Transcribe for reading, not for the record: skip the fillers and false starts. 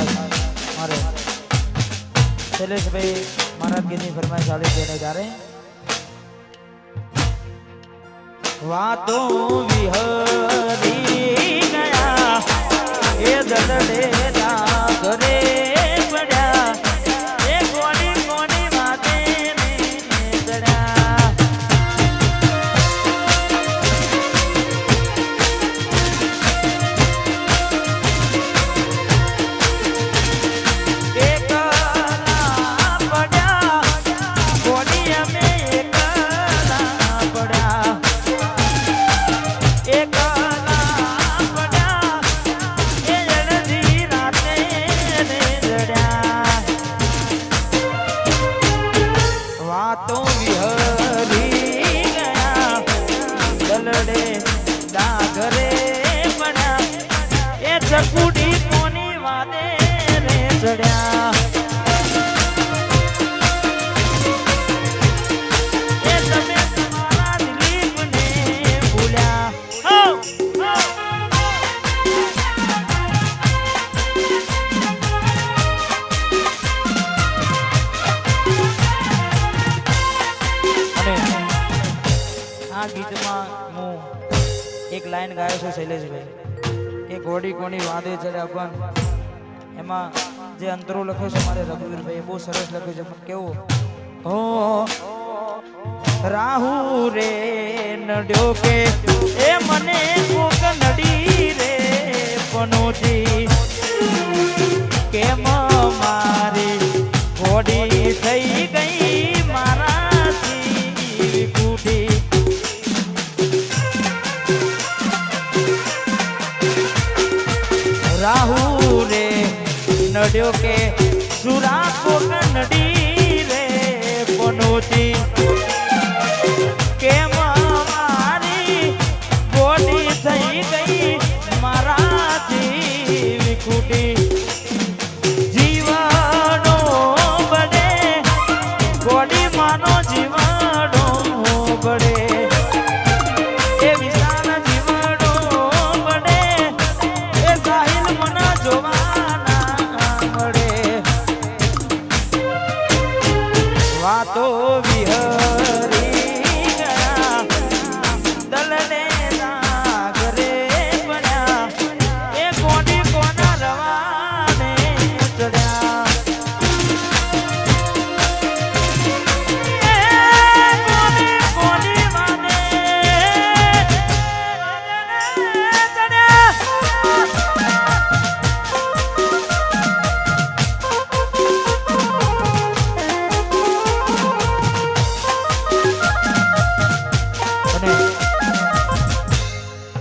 आज मारे शैलेश भाई महाराज की फरमाइश आली देने जा रहे हैं। वातों विहरी गया ये दलड़े ना करे पड़ा ये कोनी कोनी बातें नहीं दड़ा वातों विहरी गया दलड़े डागरे पड़ा ये चकुड़ी कोनी वादे रे चढ़ा ये समय तुम्हारा दिलीप ने भूला हो आ गीत में हूँ एक लाइन गायो छो शैलेश भाई के घोड़ी कोनी वादे चढ़े अपन एमा जे अंतरो लख्यो छे मारे रघुवीर भाई बहुत सरस लख्यो छे पण केवो ओ राहु रे नड्यो के ए मने कोक नडी रे पनोजी केम मारी घोड़ी થઈ ગઈ મારાથી કૂટી राहु रे नड्यो के सुरा को नडी रे पनोती